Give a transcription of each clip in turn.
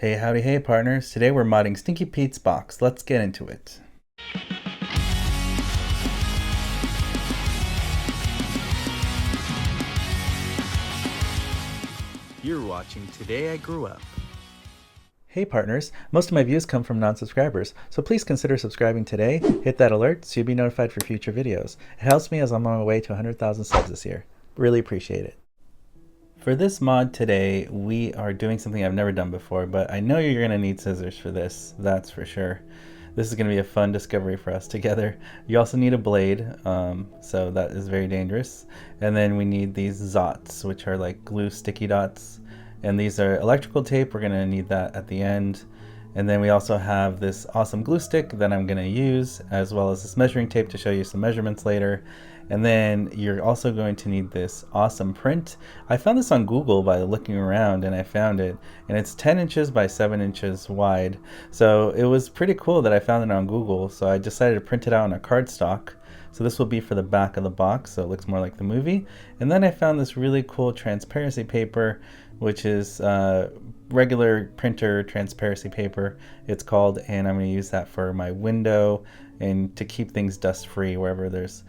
Hey, howdy, hey, partners. Today we're modding Stinky Pete's box. Let's get into it. You're watching Today I Grew Up. Hey, partners. Most of my views come from non-subscribers, so please consider subscribing today. Hit that alert so you'll be notified for future videos. It helps me as I'm on my way to 100,000 subs this year. Really appreciate it. For this mod today, we are doing something I've never done before, but I know you're going to need scissors for this, that's for sure. This is going to be a fun discovery for us together. You also need a blade, so that is very dangerous. And then we need these zots, which are like glue sticky dots. And these are electrical tape. We're going to need that at the end. And then we also have this awesome glue stick that I'm going to use, as well as this measuring tape to show you some measurements later. And then you're also going to need this awesome print. I found this on Google by looking around and I found it, and it's 10 inches by 7 inches wide. So it was pretty cool that I found it on Google, so I decided to print it out on a cardstock. So this will be for the back of the box, so it looks more like the movie. And then I found this really cool transparency paper, which is regular printer transparency paper, it's called, and I'm going to use that for my window and to keep things dust free wherever there's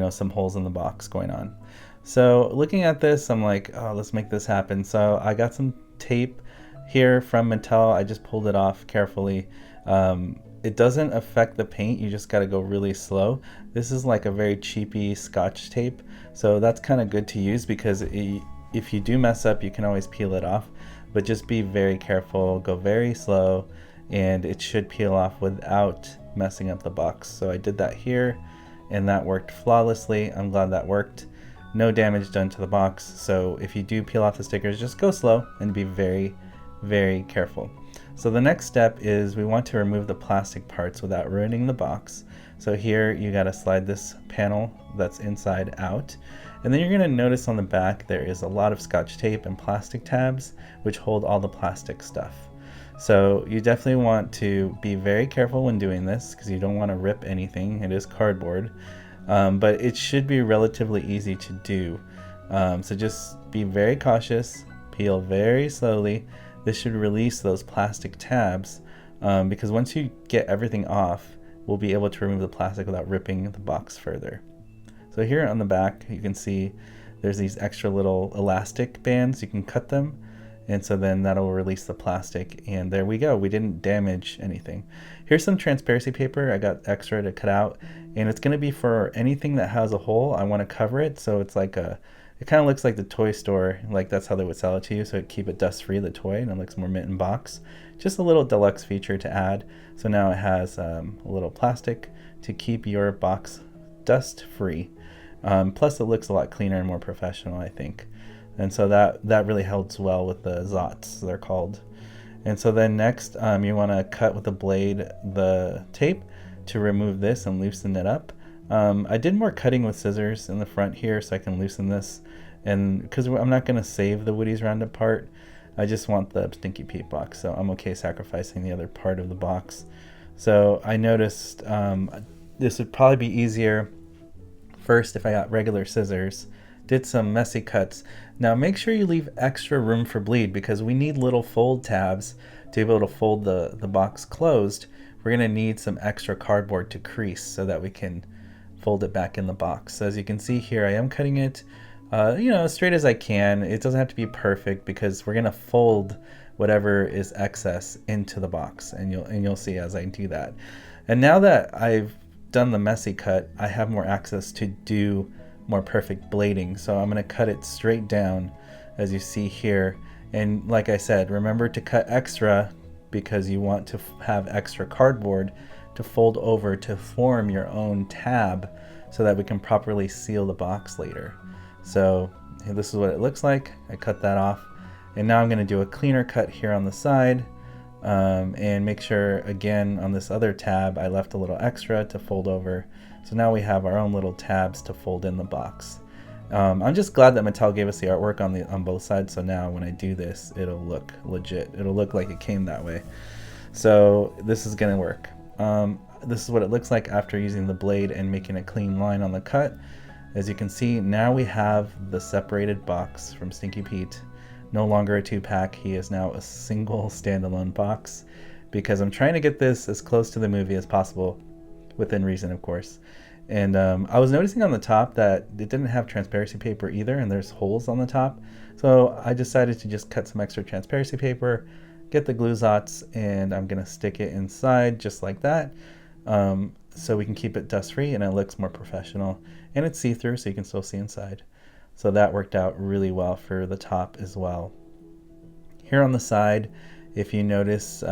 some holes in the box going on. So looking at this, I'm like, oh, let's make this happen. So I got some tape here from Mattel. I just pulled it off carefully. It doesn't affect the paint, you just got to go really slow. This is like a very cheapy Scotch tape, so that's kind of good to use because if you do mess up, you can always peel it off, but just be very careful, go very slow, and it should peel off without messing up the box. So I did that here, and that worked flawlessly. I'm glad that worked. No damage done to the box, so if you do peel off the stickers, just go slow and be very, very careful. So the next step is we want to remove the plastic parts without ruining the box. So here you got to slide this panel that's inside out. And then you're going to notice on the back there is a lot of Scotch tape and plastic tabs which hold all the plastic stuff. So you definitely want to be very careful when doing this because you don't want to rip anything. It is cardboard, but it should be relatively easy to do. So just be very cautious, peel very slowly. This should release those plastic tabs because once you get everything off, we'll be able to remove the plastic without ripping the box further. So here on the back, you can see there's these extra little elastic bands. You can cut them, and so then that'll release the plastic, and there we go. We didn't damage anything. Here's some transparency paper I got extra to cut out, and it's going to be for anything that has a hole. I want to cover it so it's like it kind of looks like the toy store, like that's how they would sell it to you, so keep it dust free, the toy, and it looks more mint in box. Just a little deluxe feature to add. So now it has a little plastic to keep your box dust free. Plus it looks a lot cleaner and more professional, I think. And so that really helps well with the zots, they're called. And so then next you want to cut with a blade the tape to remove this and loosen it up. I did more cutting with scissors in the front here so I can loosen this, and because I'm not going to save the Woody's Roundup part, I just want the Stinky Pete box, so I'm okay sacrificing the other part of the box. So I noticed this would probably be easier first if I got regular scissors, did some messy cuts. Now make sure you leave extra room for bleed because we need little fold tabs to be able to fold the box closed. We're going to need some extra cardboard to crease so that we can fold it back in the box. So as you can see here, I am cutting it as straight as I can. It doesn't have to be perfect because we're going to fold whatever is excess into the box, and you'll see as I do that. And now that I've done the messy cut, I have more access to do more perfect blading. So I'm going to cut it straight down as you see here. And like I said, remember to cut extra because you want to have extra cardboard to fold over to form your own tab so that we can properly seal the box later. So this is what it looks like. I cut that off, and now I'm going to do a cleaner cut here on the side, and make sure again on this other tab I left a little extra to fold over. So now we have our own little tabs to fold in the box. I'm just glad that Mattel gave us the artwork on both sides, so now when I do this it'll look legit. It'll look like it came that way. So this is gonna work. This is what it looks like after using the blade and making a clean line on the cut. As you can see, now we have the separated box from Stinky Pete no longer a 2-pack. He is now a single standalone box because I'm trying to get this as close to the movie as possible, within reason, of course. And I was noticing on the top that it didn't have transparency paper either, and there's holes on the top. So I decided to just cut some extra transparency paper, get the glue dots, and I'm gonna stick it inside just like that, so we can keep it dust free and it looks more professional. And it's see-through, so you can still see inside. So that worked out really well for the top as well. Here on the side, if you notice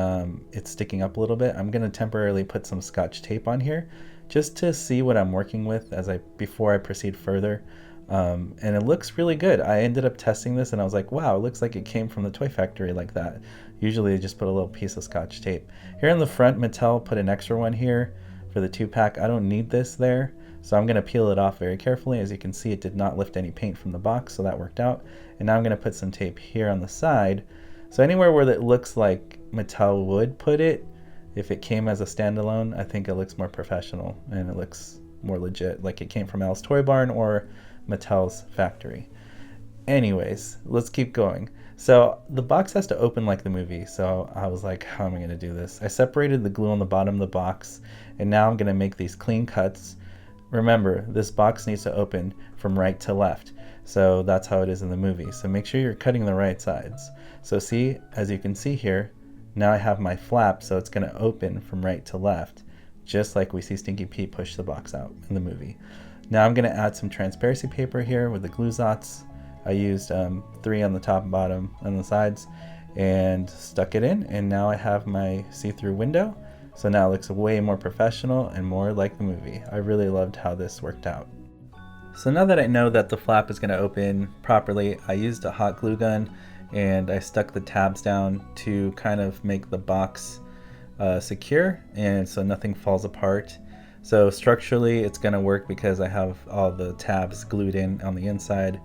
it's sticking up a little bit, I'm gonna temporarily put some Scotch tape on here just to see what I'm working with before I proceed further. And it looks really good. I ended up testing this and I was like, wow, it looks like it came from the toy factory like that. Usually they just put a little piece of Scotch tape. Here in the front, Mattel put an extra one here for the 2-pack. I don't need this there, so I'm gonna peel it off very carefully. As you can see, it did not lift any paint from the box, so that worked out. And now I'm gonna put some tape here on the side. So anywhere where it looks like Mattel would put it, if it came as a standalone, I think it looks more professional and it looks more legit, like it came from Al's Toy Barn or Mattel's factory. Anyways, let's keep going. So the box has to open like the movie, so I was like, how am I going to do this? I separated the glue on the bottom of the box, and now I'm going to make these clean cuts. Remember, this box needs to open from right to left, so that's how it is in the movie. So make sure you're cutting the right sides. So see, as you can see here, now I have my flap, so it's going to open from right to left, just like we see Stinky Pete push the box out in the movie. Now I'm going to add some transparency paper here with the glue dots. I used 3 on the top and bottom on the sides and stuck it in, and now I have my see-through window. So now it looks way more professional and more like the movie. I really loved how this worked out. So now that I know that the flap is going to open properly, I used a hot glue gun and I stuck the tabs down to kind of make the box secure, and so nothing falls apart. So structurally it's going to work because I have all the tabs glued in on the inside.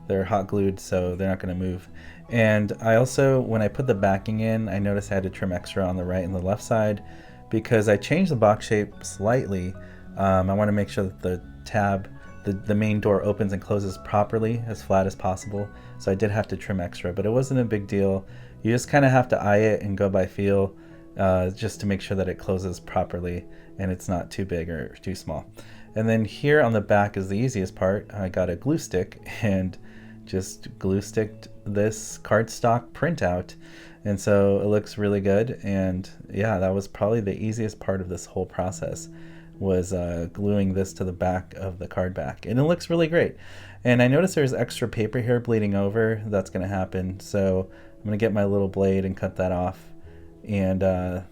They're hot glued, so they're not going to move. And I also, when I put the backing in, I noticed I had to trim extra on the right and the left side because I changed the box shape slightly. I want to make sure that the tab, the main door opens and closes properly, as flat as possible. So I did have to trim extra, but it wasn't a big deal. You just kind of have to eye it and go by feel, just to make sure that it closes properly and it's not too big or too small. And then here on the back is the easiest part. I got a glue stick and just glue sticked this cardstock printout, and so it looks really good. And yeah, that was probably the easiest part of this whole process, was gluing this to the back of the card back, and it looks really great. And I noticed there's extra paper here bleeding over. That's going to happen, so I'm going to get my little blade and cut that off, and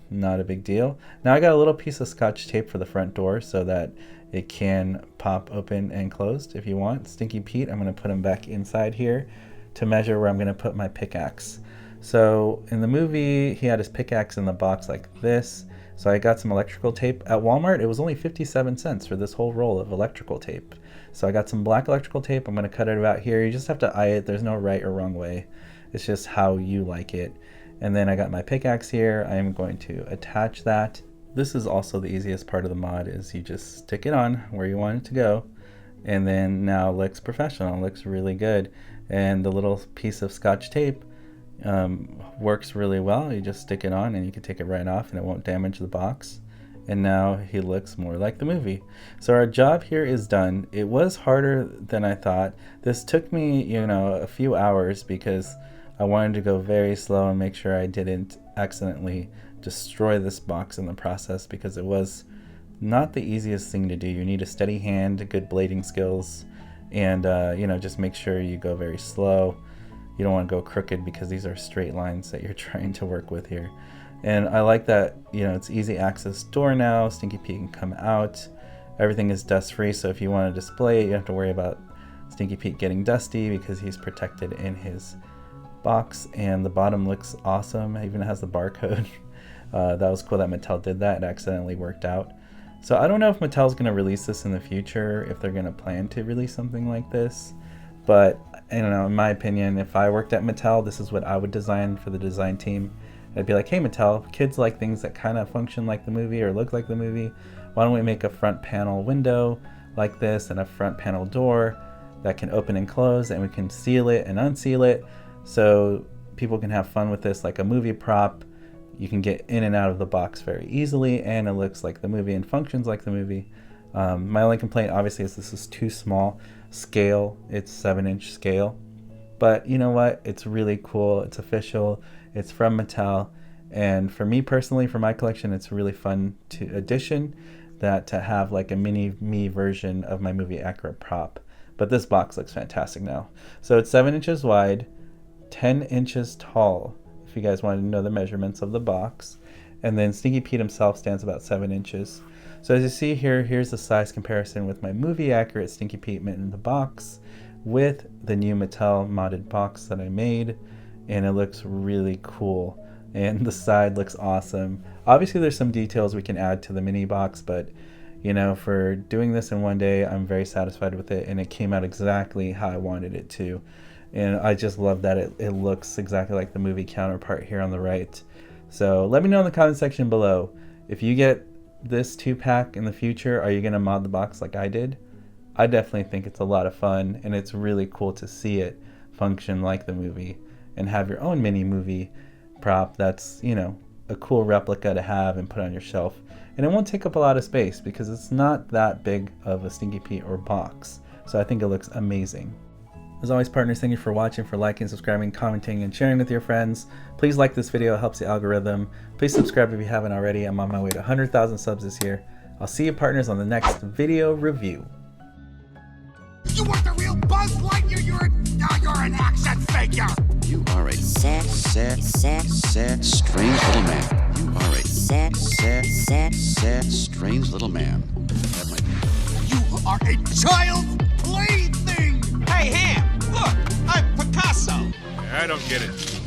not a big deal. Now I got a little piece of Scotch tape for the front door so that it can pop open and closed if you want. Stinky Pete, I'm going to put him back inside here to measure where I'm going to put my pickaxe. So in the movie, he had his pickaxe in the box like this. So I got some electrical tape. At Walmart, it was only 57 cents for this whole roll of electrical tape. So I got some black electrical tape. I'm going to cut it about here. You just have to eye it. There's no right or wrong way. It's just how you like it. And then I got my pickaxe here. I am going to attach that. This is also the easiest part of the mod, is you just stick it on where you want it to go, and then now it looks professional. It looks really good. And the little piece of Scotch tape works really well. You just stick it on and you can take it right off and it won't damage the box. And now he looks more like the movie. So our job here is done. It was harder than I thought. This took me, a few hours because I wanted to go very slow and make sure I didn't accidentally destroy this box in the process, because it was not the easiest thing to do. You need a steady hand, good blading skills, and just make sure you go very slow. You don't want to go crooked because these are straight lines that you're trying to work with here. And I like that, it's easy access door now. Stinky Pete can come out. Everything is dust free, so if you want to display it, you don't have to worry about Stinky Pete getting dusty because he's protected in his box. And the bottom looks awesome. It even has the barcode. That was cool that Mattel did that. It accidentally worked out. So I don't know if Mattel's going to release this in the future, if they're going to plan to release something like this. But I don't know, in my opinion, if I worked at Mattel, this is what I would design for the design team. I'd be like, hey Mattel, kids like things that kind of function like the movie or look like the movie. Why don't we make a front panel window like this and a front panel door that can open and close, and we can seal it and unseal it. so people can have fun with this like a movie prop. You can get in and out of the box very easily, and it looks like the movie and functions like the movie. My only complaint obviously is this is too small scale. It's 7-inch scale, but you know what, it's really cool. It's official, it's from Mattel, and for me personally, for my collection, it's a really fun addition that to have like a mini me version of my movie accurate prop. But this box looks fantastic now. So it's 7 inches wide, 10 inches tall, if you guys wanted to know the measurements of the box. And then Stinky Pete himself stands about 7 inches. So as you see here, here's the size comparison with my movie accurate Stinky Pete in the box with the new Mattel modded box that I made, and it looks really cool. And the side looks awesome. Obviously there's some details we can add to the mini box, but you know, for doing this in one day, I'm very satisfied with it, and it came out exactly how I wanted it to. And I just love that it looks exactly like the movie counterpart here on the right. So let me know in the comment section below, if you get this 2-pack in the future, are you going to mod the box like I did? I definitely think it's a lot of fun, and it's really cool to see it function like the movie and have your own mini movie prop that's, you know, a cool replica to have and put on your shelf. And it won't take up a lot of space because it's not that big of a Stinky Pete or box. So I think it looks amazing. As always, partners, thank you for watching, for liking, subscribing, commenting, and sharing with your friends. Please like this video, it helps the algorithm. Please subscribe if you haven't already. I'm on my way to 100,000 subs this year. I'll see you, partners, on the next video review. You want the real Buzz Lightyear? You're an action figure! You are a sad, strange little man. You are a sad, strange little man. You are a child's plaything! Hey, Ham, look, I'm Picasso. I don't get it.